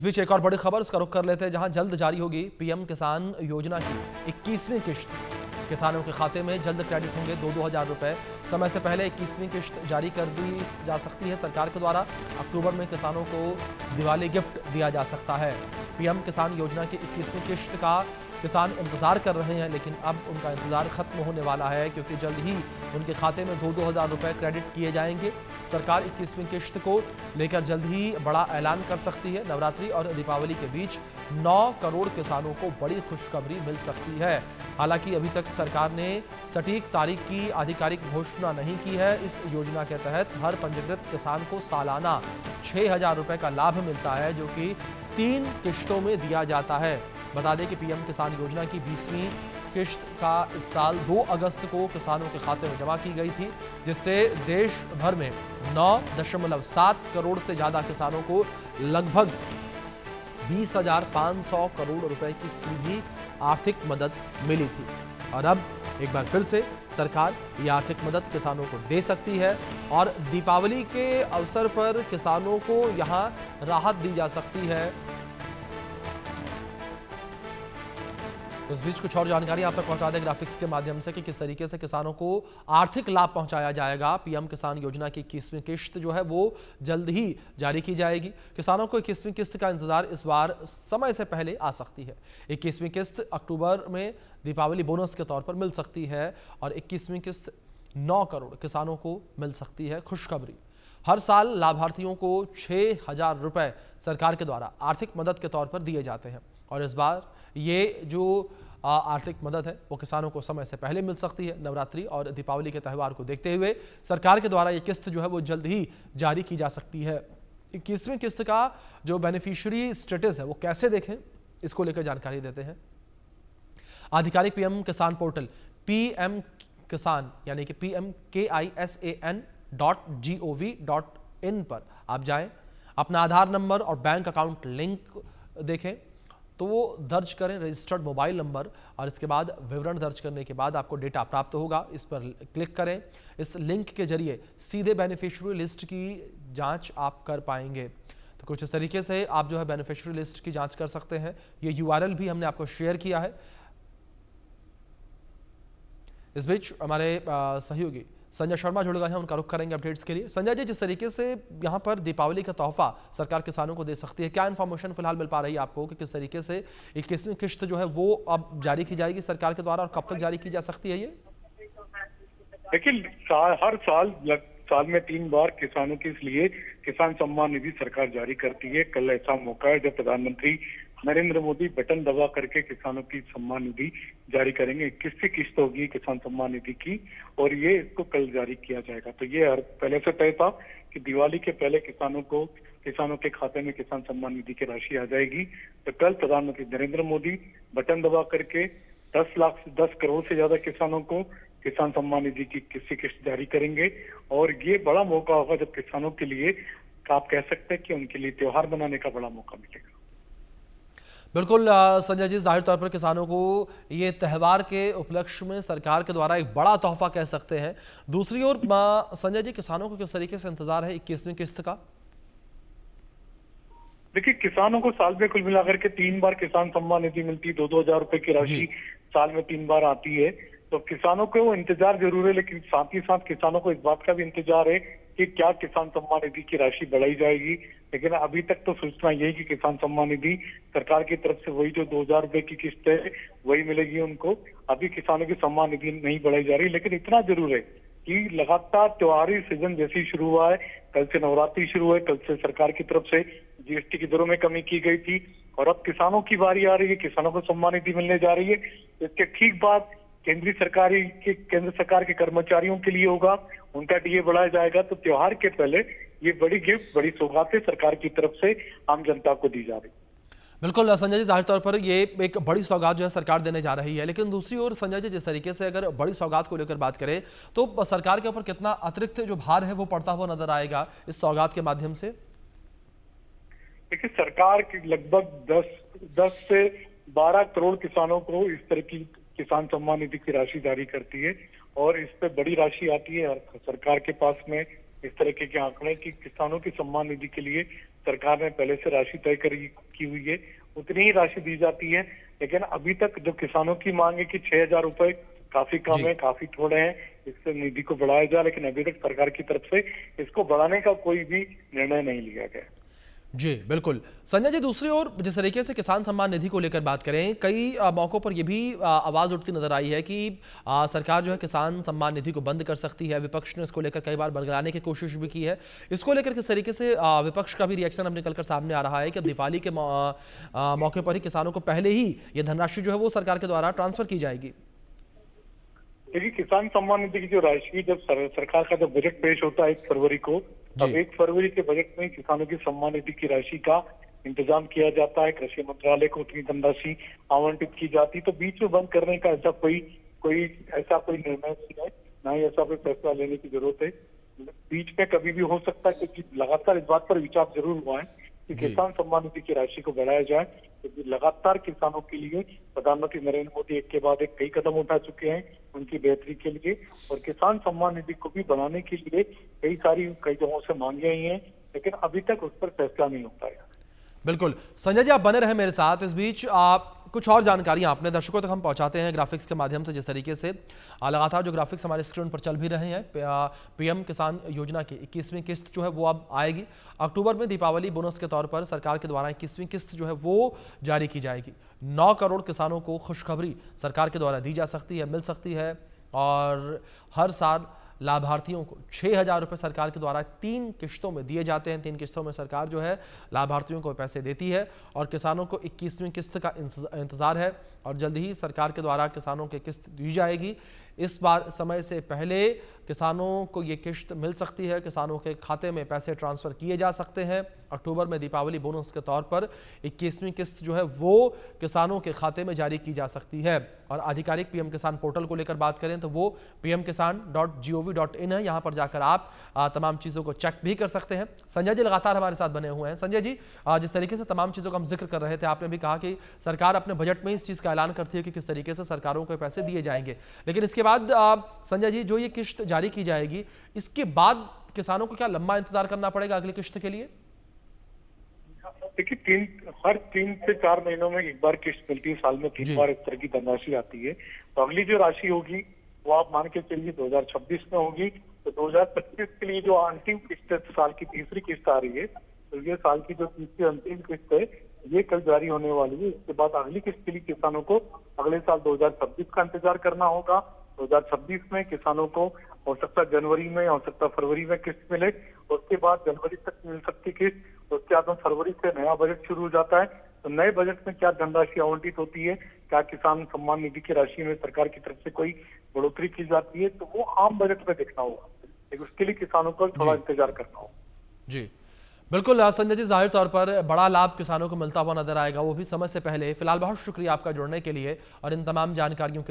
इस बीच एक और बड़ी खबर, उसका रुख कर लेते हैं, जहां जल्द जारी होगी पीएम किसान योजना की 21वीं किश्त। किसानों के खाते में जल्द क्रेडिट होंगे 2-2 हज़ार रुपए। समय से पहले 21वीं किश्त जारी कर दी जा सकती है सरकार के द्वारा। अक्टूबर में किसानों को दिवाली गिफ्ट दिया जा सकता है। पीएम किसान योजना की 21वीं किश्त का किसान इंतजार कर रहे हैं, लेकिन अब उनका इंतजार खत्म होने वाला है, क्योंकि जल्द ही उनके खाते में 2-2 हज़ार रुपए क्रेडिट किए जाएंगे। सरकार 21वीं किश्त को लेकर जल्द ही बड़ा ऐलान कर सकती है। नवरात्रि और दीपावली के बीच 9 करोड़ किसानों को बड़ी खुशखबरी मिल सकती है। हालांकि अभी तक सरकार ने सटीक तारीख की आधिकारिक घोषणा नहीं की है। इस योजना के तहत हर पंजीकृत किसान को सालाना 6,000 रुपए का लाभ मिलता है, जो कि 3 किश्तों में दिया जाता है। बता दें कि पीएम किसान योजना की 20वीं किश्त का इस साल 2 अगस्त को किसानों के खाते में जमा की गई थी, जिससे देश भर में 9.7 करोड़ से ज्यादा किसानों को लगभग 20,500 करोड़ रुपए की सीधी आर्थिक मदद मिली थी। और अब एक बार फिर से सरकार ये आर्थिक मदद किसानों को दे सकती है और दीपावली के अवसर पर किसानों को यहां राहत दी जा सकती है। इस बीच कुछ और जानकारी आप तक पहुंचा दें ग्राफिक्स के माध्यम से कि किस तरीके से किसानों को आर्थिक लाभ पहुंचाया जाएगा। पीएम किसान योजना की 21वीं किश्त जो है वो जल्द ही जारी की जाएगी। किसानों को 21वीं किस्त का इंतजार इस बार समय से पहले आ सकती है। 21वीं किस्त अक्टूबर में दीपावली बोनस के तौर पर मिल सकती है और 21वीं किस्त 9 करोड़ किसानों को मिल सकती है। खुशखबरी, हर साल लाभार्थियों को 6,000 रुपए सरकार के द्वारा आर्थिक मदद के तौर पर दिए जाते हैं और इस बार ये जो आर्थिक मदद है वो किसानों को समय से पहले मिल सकती है। नवरात्रि और दीपावली के त्यौहार को देखते हुए सरकार के द्वारा ये किस्त जो है वो जल्द ही जारी की जा सकती है। 21वीं किस्त का जो बेनिफिशियरी स्टेटस है वो कैसे देखें, इसको लेकर जानकारी देते हैं। आधिकारिक पीएम किसान पोर्टल पीएम किसान यानी कि PMKISAN.gov.in पर आप जाएं, अपना आधार नंबर और बैंक अकाउंट लिंक देखें तो वो दर्ज करें, रजिस्टर्ड मोबाइल नंबर, और इसके बाद विवरण दर्ज करने के बाद आपको डेटा प्राप्त होगा। इस पर क्लिक करें। इस लिंक के जरिए सीधे बेनिफिशियरी लिस्ट की जांच आप कर पाएंगे। तो कुछ इस तरीके से आप जो है बेनिफिशियरी लिस्ट की जांच कर सकते हैं। ये URL भी हमने आपको शेयर किया है। इस बीच हमारे सहयोगी संजय शर्मा जुड़ गए हैं, उनका रुख करेंगे अपडेट्स के लिए। संजय जी, जिस तरीके से यहाँ पर दीपावली का तोहफा सरकार किसानों को दे सकती है, क्या इन्फॉर्मेशन फिलहाल मिल पा रही है आपको कि किस तरीके से 21वीं किश्त जो है वो अब जारी की जाएगी सरकार के द्वारा और कब तक जारी की जा सकती है? ये देखिए, हर साल में 3 बार किसानों के लिए किसान सम्मान निधि सरकार जारी करती है। कल ऐसा मौका है जब प्रधानमंत्री नरेंद्र मोदी बटन दबा करके किसानों की सम्मान निधि जारी करेंगे। 21वीं किस्त होगी किसान सम्मान निधि की और ये इसको कल जारी किया जाएगा। तो ये पहले से तय था कि दिवाली के पहले किसानों के खाते में किसान सम्मान निधि की राशि आ जाएगी। तो कल प्रधानमंत्री नरेंद्र मोदी बटन दबा करके 10 करोड़ से ज्यादा किसानों को किसान सम्मान निधि की 21वीं किस्त जारी करेंगे और ये बड़ा मौका होगा जब किसानों के लिए आप कह सकते हैं कि उनके लिए त्योहार बनाने का बड़ा मौका मिलेगा। बिल्कुल संजय जी, जाहिर तौर पर किसानों को ये त्यौहार के उपलक्ष्य में सरकार के द्वारा एक बड़ा तोहफा कह सकते हैं। दूसरी ओर संजय जी, किसानों को किस तरीके से इंतजार है 21वीं किस्त का? देखिए, किसानों को साल में कुल मिलाकर के 3 बार किसान सम्मान निधि मिलती है। 2-2 हज़ार रुपए की राशि साल में 3 बार आती है। तो किसानों को वो इंतजार जरूर है, लेकिन साथ ही साथ किसानों को इस बात का भी इंतजार है कि क्या किसान सम्मान निधि की राशि बढ़ाई जाएगी। लेकिन अभी तक तो सूचना यही कि किसान सम्मान निधि सरकार की तरफ से वही जो 2,000 रुपए की किस्त है वही मिलेगी उनको। अभी किसानों की सम्मान निधि नहीं बढ़ाई जा रही। लेकिन इतना जरूर है कि लगातार त्योहारी सीजन जैसे ही शुरू हुआ है, कल से नवरात्रि शुरू है, कल से सरकार की तरफ से GST की दरों में कमी की गई थी और अब किसानों की बारी आ रही है, किसानों को सम्मान निधि मिलने जा रही है। इसके ठीक बाद केंद्र सरकार के कर्मचारियों के लिए होगा, उनका DA बढ़ाया जाएगा। तो त्योहार के पहले ये बड़ी गिफ्ट, बड़ी सौगातें सरकार की तरफ से आम जनता को दी जा रही। बिल्कुल संजय जी, जाहिर तौर पर ये एक बड़ी सौगात जो है सरकार देने जा रही है। लेकिन दूसरी ओर संजय जी, जिस तरीके से अगर बड़ी सौगात को लेकर बात करें तो सरकार के ऊपर कितना अतिरिक्त जो भार है वो पड़ता हुआ नजर आएगा इस सौगात के माध्यम से? देखिए, सरकार की लगभग 10 से 12 करोड़ किसानों को इस तरह की किसान सम्मान निधि की राशि जारी करती है और इस पे बड़ी राशि आती है। सरकार के पास में इस तरीके के आंकड़े कि किसानों की सम्मान निधि के लिए सरकार ने पहले से राशि तय की हुई है, उतनी ही राशि दी जाती है। लेकिन अभी तक जो किसानों की मांग है कि 6,000 रुपए काफी कम है, काफी थोड़े हैं, इससे निधि को बढ़ाया जाए, लेकिन अभी तक सरकार की तरफ से इसको बढ़ाने का कोई भी निर्णय नहीं लिया गया। जी बिल्कुल। संजय जी, दूसरी ओर जिस तरीके से किसान सम्मान निधि को लेकर बात करें, कई मौकों पर यह भी आवाज उठती नजर आई है कि सरकार जो है किसान सम्मान निधि को बंद कर सकती है। विपक्ष ने इसको लेकर कई बार बरगलाने की कोशिश भी की है। इसको लेकर किस तरीके से विपक्ष का भी रिएक्शन अब निकलकर सामने आ रहा है कि अब दिवाली के मौके पर ही किसानों को पहले ही यह धनराशि जो है वो सरकार के द्वारा ट्रांसफर की जाएगी। देखिए, किसान सम्मान निधि की जो राशि जब सरकार का जब बजट पेश होता है 1 फरवरी को, तब 1 फरवरी के बजट में किसानों की सम्मान निधि की राशि का इंतजाम किया जाता है। कृषि मंत्रालय को उतनी धनराशि आवंटित की जाती, तो बीच में बंद करने का ऐसा कोई निर्णय नहीं है, ना ही ऐसा कोई फैसला लेने की जरूरत है। बीच में कभी भी हो सकता है, क्योंकि लगातार इस बात पर विचार जरूर हुआ है कि किसान सम्मान निधि की राशि को बढ़ाया जाए, क्योंकि लगातार किसानों के लिए प्रधानमंत्री नरेंद्र मोदी एक के बाद एक कई कदम उठा चुके हैं उनकी बेहतरी के लिए, और किसान सम्मान निधि को भी बढ़ाने के लिए कई जगहों से मांगे आई हैं, लेकिन अभी तक उस पर फैसला नहीं हो पाया। बिल्कुल। संजय जी, आप बने रहे मेरे साथ। इस बीच आप कुछ और जानकारियां अपने दर्शकों तक हम पहुंचाते हैं ग्राफिक्स के माध्यम से। जिस तरीके से लगातार जो ग्राफिक्स हमारे स्क्रीन पर चल भी रहे हैं, पीएम किसान योजना की 21वीं किस्त जो है वो अब आएगी। अक्टूबर में दीपावली बोनस के तौर पर सरकार के द्वारा 21वीं किस्त जो है वो जारी की जाएगी। 9 करोड़ किसानों को खुशखबरी सरकार के द्वारा दी जा सकती है, मिल सकती है, और हर साल लाभार्थियों को 6,000 रुपये सरकार के द्वारा 3 किस्तों में दिए जाते हैं। 3 किस्तों में सरकार जो है लाभार्थियों को पैसे देती है, और किसानों को 21वीं किस्त का इंतजार है, और जल्द ही सरकार के द्वारा किसानों की किस्त दी जाएगी। इस बार समय से पहले किसानों को ये किस्त मिल सकती है, किसानों के खाते में पैसे ट्रांसफर किए जा सकते हैं। अक्टूबर में दीपावली बोनस के तौर पर 21वीं किस्त जो है वो किसानों के खाते में जारी की जा सकती है। और आधिकारिक पीएम किसान पोर्टल को लेकर बात करें तो वो pmkisan.gov.in है। यहाँ पर जाकर आप तमाम चीज़ों को चेक भी कर सकते हैं। संजय जी लगातार हमारे साथ बने हुए हैं। संजय जी, जिस तरीके से तमाम चीज़ों का हम जिक्र कर रहे थे, आपने भी कहा कि सरकार अपने बजट में इस चीज़ का ऐलान करती है कि किस तरीके से सरकारों को पैसे दिए जाएंगे, लेकिन इसके बाद संजय जी जो ये किस्त जारी की जाएगी, इसके बाद किसानों को क्या लंबा इंतजार करना पड़ेगा अगली किस्त के लिए? देखिए, हर 3 से 4 महीनों में एक बार किस्त मिलती है, साल में 3 बार इस तरह की धनराशि आती है। तो अगली जो राशि होगी वो आप मान के चलिए 2026 में होगी। तो 2025 के लिए जो अंतिम किस्त साल की तीसरी किस्त आ रही है, तो ये साल की जो तीसरी अंतिम किस्त है ये कल जारी होने वाली है। इसके बाद अगली किस्त के लिए किसानों को अगले साल 2026 का इंतजार करना होगा। 2026 में किसानों को हो सकता है जनवरी में, हो सकता है फरवरी में किस्त मिले, उसके बाद जनवरी तक मिल सकती किस्त। उसके बाद फरवरी से नया बजट शुरू हो जाता है। तो नए बजट में क्या धनराशि आवंटित होती है, क्या किसान सम्मान निधि की राशि में सरकार की तरफ से कोई बढ़ोतरी की जाती है, तो वो आम बजट में देखना होगा, लेकिन उसके लिए किसानों को थोड़ा इंतजार करना होगा। जी बिल्कुल संजय जी, जाहिर तौर पर बड़ा लाभ किसानों को मिलता हुआ नजर आएगा, वो भी समय से पहले। फिलहाल बहुत शुक्रिया आपका जुड़ने के लिए और इन तमाम जानकारियों के